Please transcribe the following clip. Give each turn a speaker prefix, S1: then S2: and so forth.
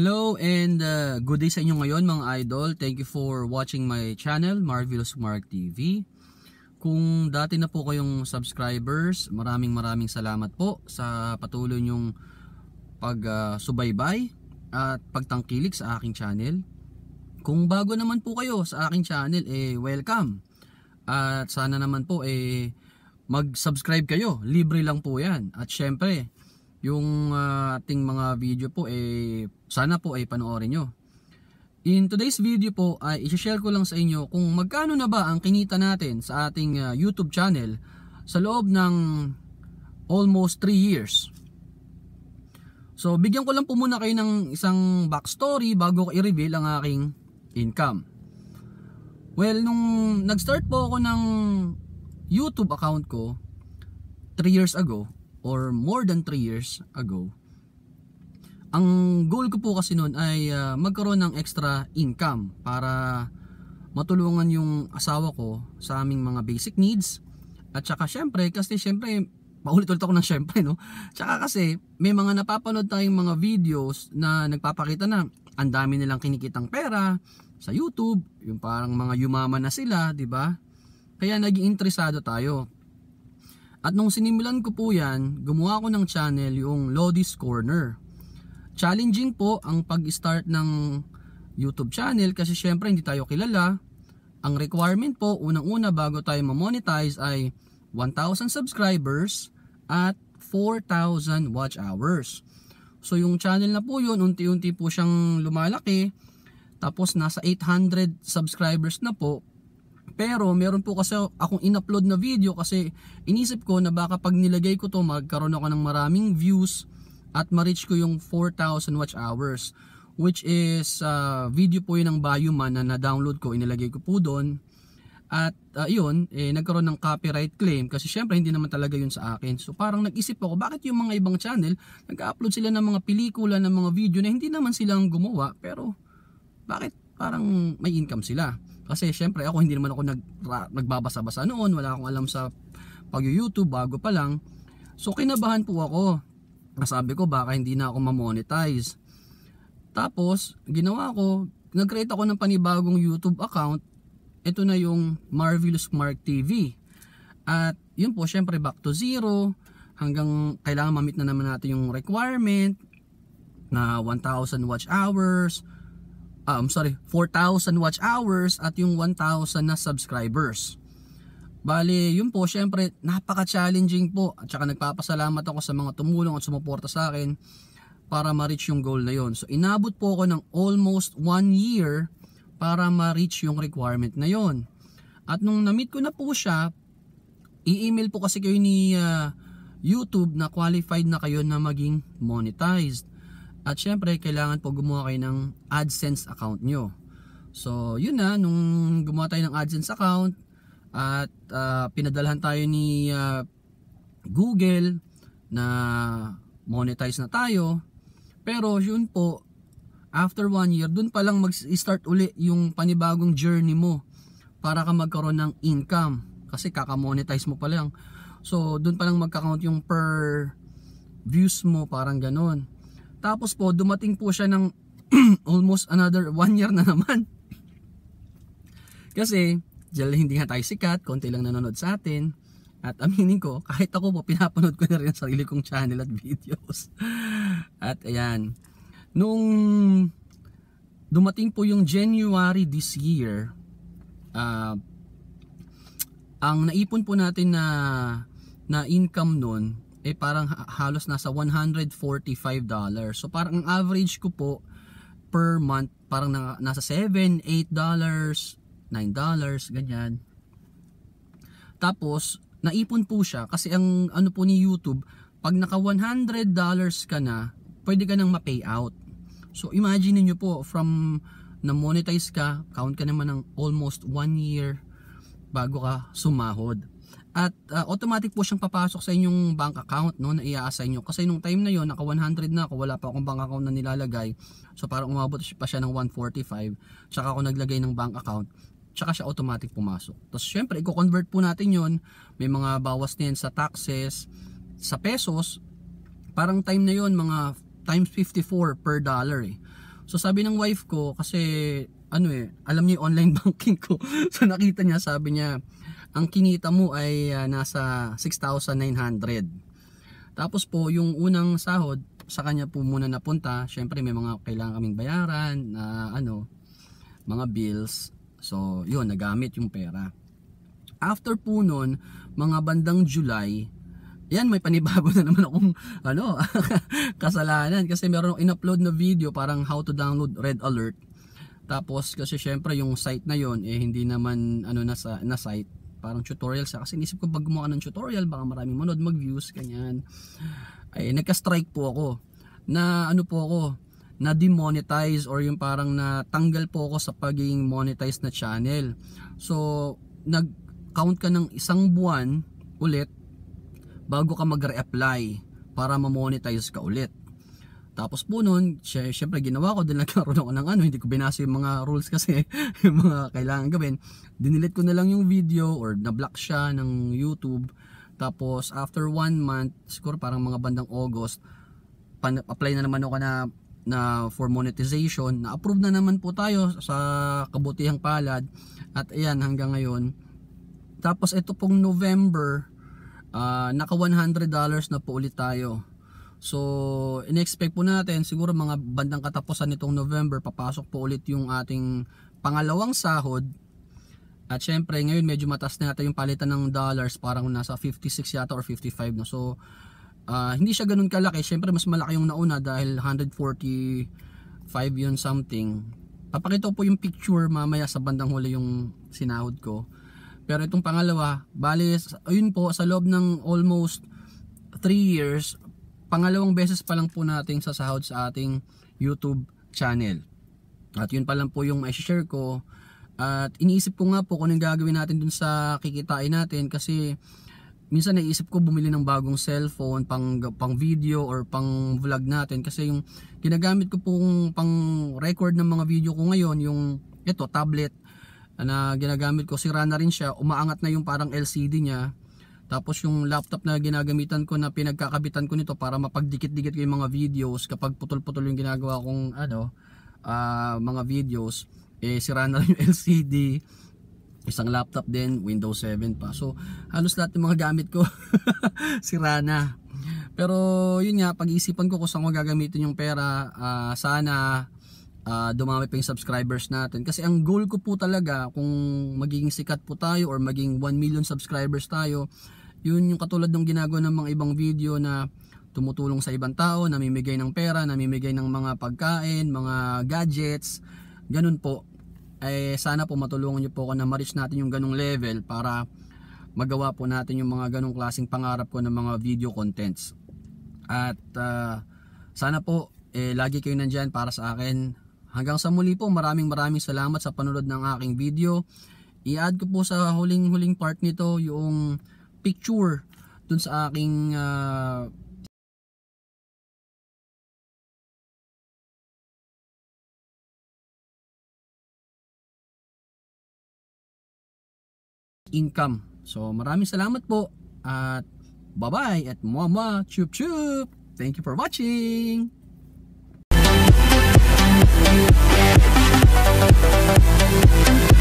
S1: Hello and good day sa inyo ngayon mga idol. Thank you for watching my channel, Marvelous Mark TV. Kung dati na po kayong subscribers, maraming salamat po sa patuloy nyong pagsubaybay at pagtangkilik sa aking channel. Kung bago naman po kayo sa aking channel, welcome. At sana naman po mag-subscribe kayo, libre lang po yan. At syempre, yung ating mga video po sana po panoorin nyo. In today's video po ay i-share ko lang sa inyo kung magkano na ba ang kinita natin sa ating YouTube channel sa loob ng almost 3 years. So bigyan ko lang po muna kayo ng isang backstory bago ko i-reveal ang aking income. Well, nung nag-start po ako ng YouTube account ko 3 years ago, or more than 3 years ago, ang goal ko po kasi noon ay magkaroon ng extra income para matulungan yung asawa ko sa aming mga basic needs. At saka syempre, paulit-ulit ako ng syempre, no? Tsaka kasi may mga napapanood tayong mga videos na nagpapakita na ang dami nilang kinikitang pera sa YouTube, yung parang mga yumaman na sila, di ba? Kaya naging interesado tayo. At nung sinimulan ko po yan, gumawa ko ng channel, yung Lodi's Corner. Challenging po ang pag-start ng YouTube channel kasi syempre hindi tayo kilala. Ang requirement po, unang-una bago tayo ma-monetize ay 1,000 subscribers at 4,000 watch hours. So yung channel na po yun, unti-unti po siyang lumalaki. Tapos nasa 800 subscribers na po. Pero meron po kasi akong in-upload na video kasi inisip ko na baka pag nilagay ko to magkaroon ako ng maraming views at ma-reach ko yung 4,000 watch hours, which is video po yun ng Bayuman na na-download ko, inilagay ko po doon. At yun, nagkaroon ng copyright claim kasi syempre hindi naman talaga yun sa akin. So parang nag-isip ako, bakit yung mga ibang channel nag-upload sila ng mga pelikula, ng mga video na hindi naman silang gumawa, pero bakit parang may income sila? Kasi syempre ako hindi naman ako nagbabasa-basa noon, wala akong alam sa pag-YouTube, bago pa lang. So kinabahan po ako. Nasabi ko baka hindi na ako ma-monetize. Tapos ginawa ko, nag-create ako ng panibagong YouTube account. Ito na yung Marvelous Mark TV. At yun po syempre back to zero hanggang kailangan ma-meet na naman natin yung requirement na 1,000 watch hours. 4,000 watch hours at yung 1,000 na subscribers. Bali, yun po, syempre, napaka-challenging po. At saka nagpapasalamat ako sa mga tumulong at sumuporta sa akin para ma-reach yung goal na yun. So, inabot po ako ng almost 1 year para ma-reach yung requirement na yun. At nung na-meet ko na po siya, i-email po kasi kayo ni YouTube na qualified na kayo na maging monetized. At syempre, kailangan po gumawa kayo ng AdSense account nyo. So, yun na, nung gumawa tayo ng AdSense account at pinadalhan tayo ni Google na monetize na tayo. Pero yun po, after 1 year, dun pa lang mag-start uli yung panibagong journey mo para ka magkaroon ng income. Kasi kaka-monetize mo pa lang. So, dun pa lang magka-count yung per views mo, parang ganon. Tapos po, dumating po siya ng almost another 1 year na naman. Kasi, hindi nga tayo sikat, konti lang nanonood sa atin. At aminin ko, kahit ako po, pinapanood ko na rin ang sarili kong channel at videos. At ayan, nung dumating po yung January this year, ang naipon po natin na income nun, parang halos nasa $145. So parang ang average ko po per month parang nasa $7, $8, $9, ganyan. Tapos naipon po siya kasi ang ano po ni YouTube, pag naka $100 ka na, pwede ka nang ma-payout. So imagine niyo po, from na monetize ka, count ka naman ng almost 1 year bago ka sumahod. At automatic po siyang papasok sa inyong bank account, no, na i-assign nyo. Kasi nung time na yon, naka 100 na ako, wala pa akong bank account na nilalagay. So parang umabot pa siya ng 145. Tsaka ako naglagay ng bank account. Tsaka siya automatic pumasok. Tapos syempre, i-convert po natin yon. May mga bawas na yan sa taxes, sa pesos. Parang time na yon, mga times 54 per dollar . So sabi ng wife ko, kasi ano alam niya yung online banking ko. So nakita niya, sabi niya, ang kinita mo ay nasa 6,900. Tapos po yung unang sahod sa kanya po muna napunta. Syempre may mga kailangan kaming bayaran na mga bills. So yun, nagamit yung pera. After po nun, mga bandang July, yan, may panibago na naman akong kasalanan, kasi meron akong in-upload na video, parang how to download Red Alert. Tapos kasi syempre yung site na yon hindi naman na site, parang tutorial siya. Kasi inisip ko, pag gumawa ng tutorial baka maraming manood, mag-views, ganyan. Ay nagka-strike po ako na na demonetize, or yung parang natanggal po ako sa pagiging monetized na channel. So nag-count ka ng 1 buwan ulit bago ka mag-re-apply para ma-monetize ka ulit. Tapos po nun, syempre ginawa ko, din nagkaroon ako ng hindi ko binasa yung mga rules kasi yung mga kailangan gawin. Dinilit ko na lang yung video, or na-block siya ng YouTube. Tapos after 1 month, siguro parang mga bandang August, apply na naman ako na for monetization. Na-approve na naman po tayo sa kabutihang palad. At ayan, hanggang ngayon. Tapos ito pong November, naka $100 na po ulit tayo. So in-expect po natin siguro mga bandang katapusan nitong November, papasok po ulit yung ating pangalawang sahod. At syempre ngayon medyo mataas na yata yung palitan ng dollars, parang nasa 56 yata or 55 na. So hindi siya ganun kalaki. Syempre mas malaki yung nauna dahil 145 yun something. Papakita ko po yung picture mamaya sa bandang huli yung sinahod ko. Pero itong pangalawa, bali, ayun po, sa loob ng almost 3 years, pangalawang beses pa lang po nating sasahod sa ating YouTube channel. At yun pa lang po yung i-share ko. At iniisip ko nga po kung anong gagawin natin dun sa kikitain natin, kasi minsan naisip ko bumili ng bagong cellphone pang video or pang vlog natin, kasi yung ginagamit ko pong pang record ng mga video ko ngayon, yung tablet na ginagamit ko, sira na rin siya, umaangat na yung parang LCD niya. Tapos yung laptop na ginagamitan ko, na pinagkakabitan ko nito para mapagdikit-dikit ko yung mga videos kapag putol-putol yung ginagawa kong mga videos, sira na rin yung LCD. Isang laptop din, Windows 7 pa. So halos lahat ng mga gamit ko sira na. Pero yun nga, pag-iisipan ko kung saan ko gagamitin yung pera. Sana dumami pa yung subscribers natin, kasi ang goal ko po talaga, kung magiging sikat po tayo or maging 1 million subscribers tayo, yun yung katulad ng ginagawa ng mga ibang video na tumutulong sa ibang tao, namimigay ng pera, namimigay ng mga pagkain, mga gadgets, ganun po. Sana po matulungan nyo po ako na ma-reach natin yung ganung level para magawa po natin yung mga ganung klaseng pangarap ko ng mga video contents. At sana po lagi kayo nandyan para sa akin. Hanggang sa muli po, maraming salamat sa panonood ng aking video. I-add ko po sa huling part nito yung picture dun sa aking income. So maraming salamat po, at bye-bye at mwah chup chup. Thank you for watching. We'll be right back.